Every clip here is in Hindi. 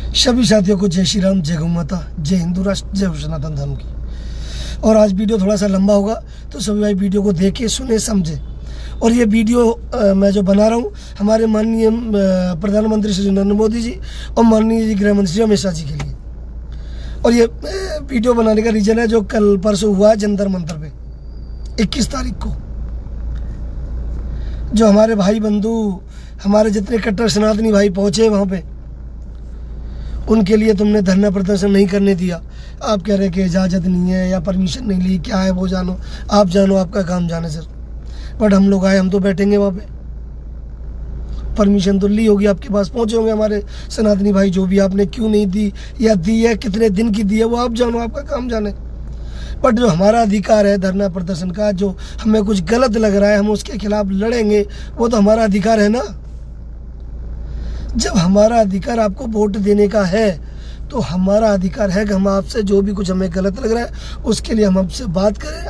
सभी साथियों को जय श्री राम, जय गौ माता, जय हिंदू राष्ट्र, जय सनातन धर्म की। और आज वीडियो थोड़ा सा लंबा होगा तो सभी भाई वीडियो को देखे, सुने, समझे। और ये वीडियो मैं जो बना रहा हूँ हमारे माननीय प्रधानमंत्री श्री नरेंद्र मोदी जी और माननीय गृह मंत्री श्री अमित शाह जी के लिए। और ये वीडियो बनाने का रीज़न है जो कल परसों हुआ है जंतर मंतर पे 21 तारीख को। जो हमारे भाई बंधु, हमारे जितने कट्टर सनातनी भाई पहुँचे वहाँ पे, उनके लिए तुमने धरना प्रदर्शन नहीं करने दिया। आप कह रहे कि इजाज़त नहीं है या परमिशन नहीं ली, क्या है वो जानो, आप जानो, आपका काम जाने सर। बट हम लोग आए, हम तो बैठेंगे वहाँ पे। परमिशन तो ली होगी, आपके पास पहुँचे होंगे हमारे सनातनी भाई, जो भी आपने क्यों नहीं दी या दी है, कितने दिन की दी है, वो आप जानो, आपका काम जाने। बट जो हमारा अधिकार है धरना प्रदर्शन का, जो हमें कुछ गलत लग रहा है हम उसके खिलाफ लड़ेंगे, वो तो हमारा अधिकार है ना। जब हमारा अधिकार आपको वोट देने का है तो हमारा अधिकार है कि हम आपसे जो भी कुछ हमें गलत लग रहा है उसके लिए हम आपसे बात करें,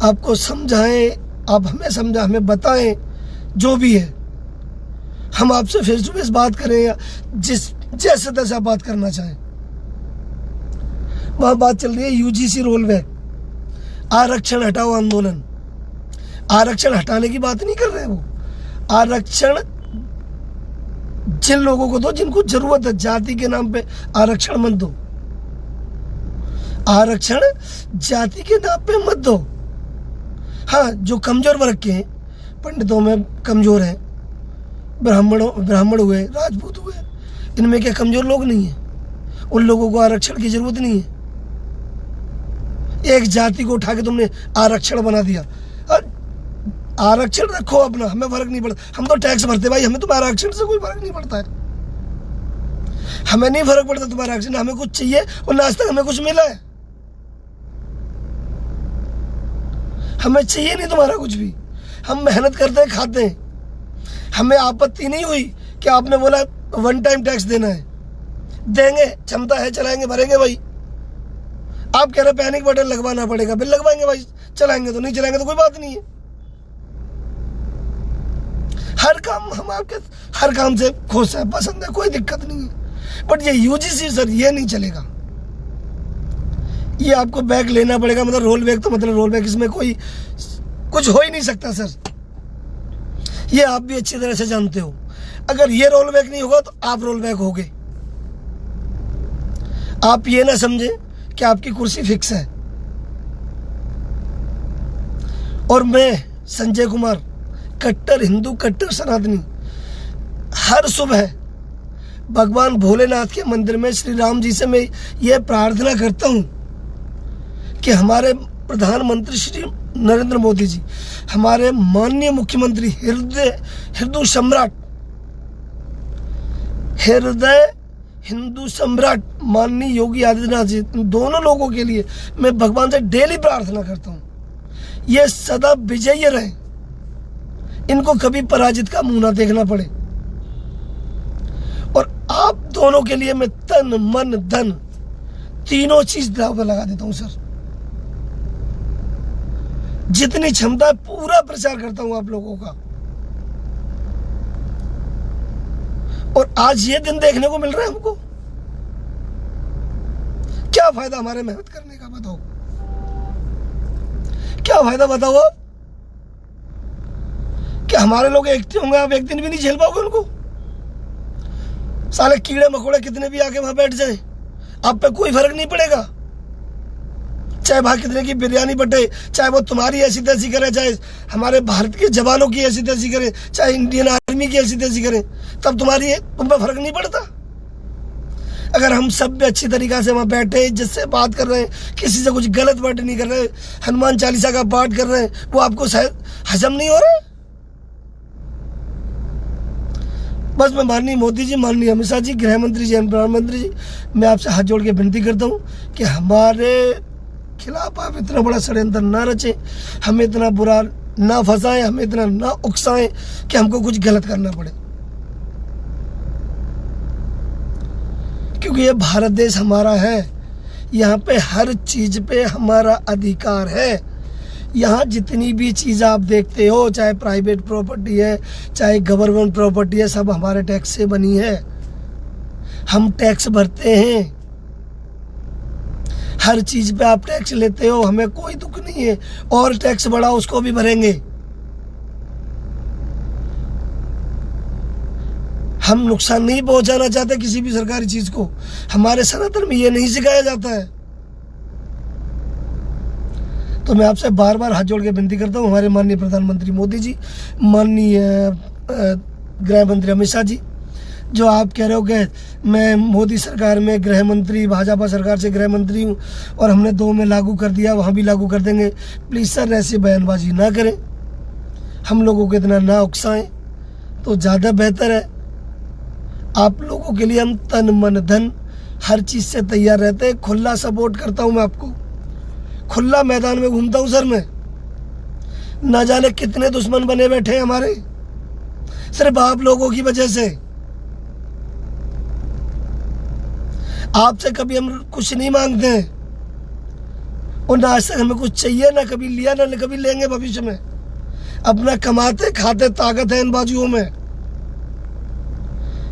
आपको समझाएं, आप हमें समझा, हमें बताएं, जो भी है हम आपसे फेस टू फेस बात करें या जैसे तैसे आप बात करना चाहें। वहाँ बात चल रही है यूजीसी रोलबैक, आरक्षण हटाओ आंदोलन। आरक्षण हटाने की बात नहीं कर रहे वो, आरक्षण जिन लोगों को दो जिनको जरूरत है, जाति के नाम पे आरक्षण मत दो। आरक्षण जाति के नाम पे मत दो। हाँ, जो कमजोर वर्ग के हैं, पंडितों में कमजोर हैं, ब्राह्मण हुए, राजपूत हुए, इनमें क्या कमजोर लोग नहीं है? उन लोगों को आरक्षण की जरूरत नहीं है। एक जाति को उठा के तुमने आरक्षण बना दिया। आरक्षण रखो अपना, हमें फर्क नहीं पड़ता, हम तो टैक्स भरते भाई, हमें तुम्हारा आरक्षण से कोई फर्क नहीं पड़ता है। हमें नहीं फर्क पड़ता तुम्हारा आरक्षण, हमें कुछ चाहिए और ना आज तक हमें कुछ मिला है। हमें चाहिए नहीं तुम्हारा कुछ भी, हम मेहनत करते हैं, खाते हैं। हमें आपत्ति नहीं हुई कि आपने बोला 1 टाइम टैक्स देना है, देंगे, क्षमता है, चलाएंगे, भरेंगे भाई। आप कह रहे पैनिक बटन लगवाना पड़ेगा, बिल लगवाएंगे भाई, चलाएंगे तो, नहीं चलाएंगे तो कोई बात नहीं है। हर काम हम आपके हर काम से खुश है, पसंद है, कोई दिक्कत नहीं है। बट ये यूजीसी सर, ये नहीं चलेगा। ये आपको बैक लेना पड़ेगा, मतलब रोल बैक, तो मतलब रोल बैक, इसमें कोई कुछ हो ही नहीं सकता सर। ये आप भी अच्छी तरह से जानते हो। अगर ये रोल बैक नहीं होगा तो आप रोल बैक होगे। आप ये ना समझे कि आपकी कुर्सी फिक्स है। और मैं संजय कुमार, कट्टर हिंदू, कट्टर सनातनी, हर सुबह भगवान भोलेनाथ के मंदिर में श्री राम जी से मैं ये प्रार्थना करता हूँ कि हमारे प्रधानमंत्री श्री नरेंद्र मोदी जी, हमारे माननीय मुख्यमंत्री, हृदय हिंदू सम्राट माननीय योगी आदित्यनाथ जी, दोनों लोगों के लिए मैं भगवान से डेली प्रार्थना करता हूँ, ये सदा विजयी रहे, इनको कभी पराजित का मुंह ना देखना पड़े। और आप दोनों के लिए मैं तन, मन, धन, तीनों चीज दांव पर लगा देता हूं सर। जितनी क्षमता है पूरा प्रचार करता हूं आप लोगों का। और आज ये दिन देखने को मिल रहा है हमको। क्या फायदा हमारे मेहनत करने का, बताओ क्या फायदा, बताओ आप। क्या हमारे लोग एक्टिव होंगे? आप एक दिन भी नहीं झेल पाओगे उनको। साले कीड़े मकोड़े कितने भी आके वहां बैठ जाएं, आप पे कोई फर्क नहीं पड़ेगा। चाहे वहां कितने की बिरयानी बटे, चाहे वो तुम्हारी ऐसी तैसी करे, चाहे हमारे भारत के जवानों की ऐसी तैसी करे, चाहे इंडियन आर्मी की ऐसी तैसी करे, तब तुम पे फर्क नहीं पड़ता। अगर हम सब भी अच्छी तरीका से वहां बैठे, जिससे बात कर रहे हैं, किसी से कुछ गलत बात नहीं कर रहे, हनुमान चालीसा का पाठ कर रहे हैं, वो आपको शायद हजम नहीं हो रहा है। बस मैं माननीय मोदी जी, माननीय अमित शाह जी, गृह मंत्री जी, प्रधानमंत्री जी, मैं आपसे हाथ जोड़ के विनती करता हूँ कि हमारे खिलाफ आप इतना बड़ा षड्यंत्र ना रचें, हमें इतना बुरा ना फंसाएं, हमें इतना ना उकसाएं कि हमको कुछ गलत करना पड़े। क्योंकि ये भारत देश हमारा है, यहाँ पे हर चीज पे हमारा अधिकार है। यहाँ जितनी भी चीज़ आप देखते हो, चाहे प्राइवेट प्रॉपर्टी है, चाहे गवर्नमेंट प्रॉपर्टी है, सब हमारे टैक्स से बनी है। हम टैक्स भरते हैं, हर चीज पे आप टैक्स लेते हो, हमें कोई दुख नहीं है। और टैक्स बढ़ा उसको भी भरेंगे। हम नुकसान नहीं पहुंचाना चाहते किसी भी सरकारी चीज को। हमारे सनातन में ये नहीं सिखाया जाता है। तो मैं आपसे बार बार हाथ जोड़ के विनती करता हूँ, हमारे माननीय प्रधानमंत्री मोदी जी, माननीय गृह मंत्री अमित शाह जी, जो आप कह रहे हो कि मैं मोदी सरकार में गृह मंत्री, भाजपा सरकार से गृह मंत्री हूँ और हमने 2 में लागू कर दिया, वहाँ भी लागू कर देंगे। प्लीज़ सर ऐसी बयानबाजी ना करें, हम लोगों को इतना ना उकसाएं तो ज़्यादा बेहतर है। आप लोगों के लिए हम तन मन धन हर चीज़ से तैयार रहते हैं। खुला सपोर्ट करता हूँ मैं आपको, खुला मैदान में घूमता हूँ सर मैं। ना जाने कितने दुश्मन बने बैठे हैं हमारे, सिर्फ आप लोगों की वजह से। आपसे कभी हम कुछ नहीं मांगते हैं और ना आज तक हमें कुछ चाहिए, ना कभी लिया, ना कभी लेंगे भविष्य में। अपना कमाते खाते ताकत है इन बाजुओं में।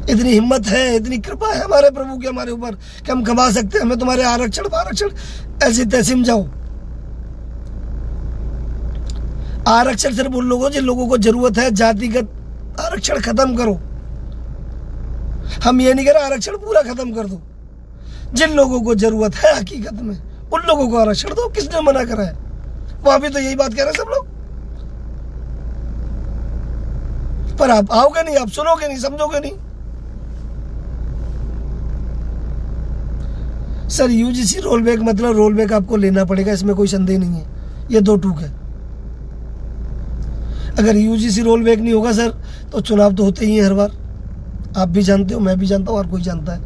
इतनी हिम्मत है, इतनी कृपा है हमारे प्रभु की हमारे ऊपर कि हम कमा सकते हैं। हमें तुम्हारे आरक्षण ऐसी तैसी में जाओ। आरक्षण सिर्फ उन लोगों जिन लोगों को जरूरत है, जातिगत आरक्षण खत्म करो। हम ये नहीं कह रहे आरक्षण पूरा खत्म कर दो। जिन लोगों को जरूरत है हकीकत में, उन लोगों को आरक्षण दो। किसने मना करा है? वहां भी तो यही बात कह रहे हैं सब लोग। पर आप आओगे नहीं, आप सुनोगे नहीं, समझोगे नहीं। सर यूजीसी रोल बैक मतलब रोल बैक आपको लेना पड़ेगा, इसमें कोई संदेह नहीं है। ये 2 टूक है। अगर यूजीसी रोल बैक नहीं होगा सर तो चुनाव तो होते ही हैं हर बार। आप भी जानते हो, मैं भी जानता हूँ, और कोई जानता है।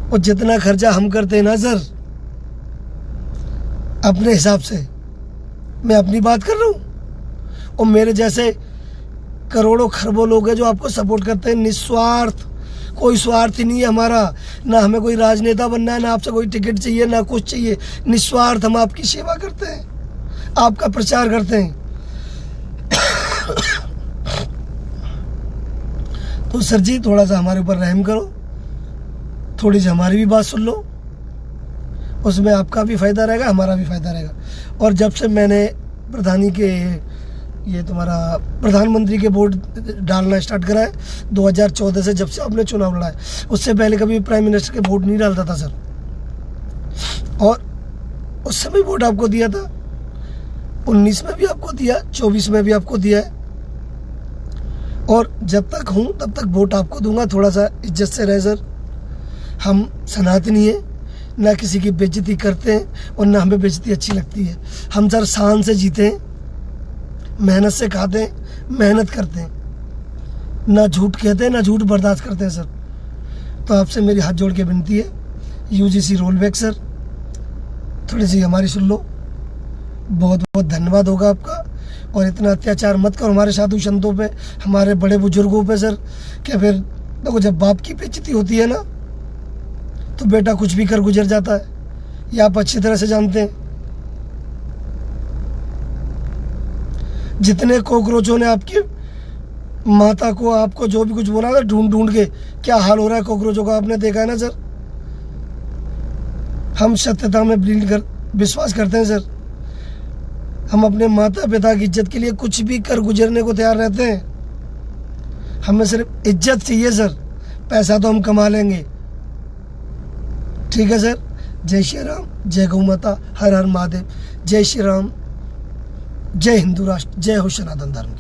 और जितना खर्चा हम करते हैं ना सर अपने हिसाब से, मैं अपनी बात कर रहा हूँ, और मेरे जैसे करोड़ों खरबों लोग हैं जो आपको सपोर्ट करते हैं निस्वार्थ। कोई स्वार्थ ही नहीं है हमारा, ना हमें कोई राजनेता बनना है, ना आपसे कोई टिकट चाहिए, ना कुछ चाहिए। निस्वार्थ हम आपकी सेवा करते हैं, आपका प्रचार करते हैं। तो सर जी थोड़ा सा हमारे ऊपर रहम करो, थोड़ी सी हमारी भी बात सुन लो, उसमें आपका भी फायदा रहेगा, हमारा भी फायदा रहेगा। और जब से मैंने प्रधानी के ये तुम्हारा प्रधानमंत्री के वोट डालना स्टार्ट करा है 2014 से, जब से आपने चुनाव लड़ा है, उससे पहले कभी प्राइम मिनिस्टर के वोट नहीं डालता था सर। और उस समय वोट आपको दिया था, 19 में भी आपको दिया, 24 में भी आपको दिया है, और जब तक हूँ तब तक वोट आपको दूंगा। थोड़ा सा इज्जत से रहे सर। हम सनातनी है, ना किसी की बेइज्जती करते हैं और ना हमें बेइज्जती अच्छी लगती है। हम सर शान से जीते हैं, मेहनत से खाते हैं, मेहनत करते हैं, ना झूठ कहते हैं, ना झूठ बर्दाश्त करते हैं सर। तो आपसे मेरी हाथ जोड़ के विनती है, यूजीसी रोल बैक सर थोड़ी सी हमारी सुन लो। बहुत बहुत धन्यवाद होगा आपका। और इतना अत्याचार मत करो हमारे साधु संतों पे, हमारे बड़े बुजुर्गों पे सर। क्या फिर देखो, जब बाप की बेइज्जती होती है ना तो बेटा कुछ भी कर गुजर जाता है, ये आप अच्छी तरह से जानते हैं। जितने कॉकरोचों ने आपकी माता को, आपको जो भी कुछ बोला ना, ढूंढ ढूंढ के क्या हाल हो रहा है कॉकरोचों का, आपने देखा है ना सर। हम सत्यता में विश्वास करते हैं सर। हम अपने माता पिता की इज्जत के लिए कुछ भी कर गुजरने को तैयार रहते हैं। हमें सिर्फ इज्जत चाहिए सर, पैसा तो हम कमा लेंगे। ठीक है सर। जय श्री राम, जय गौ माता, हर हर महादेव, जय श्री राम, जय हिंदू राष्ट्र, जय हो सनातन धर्म।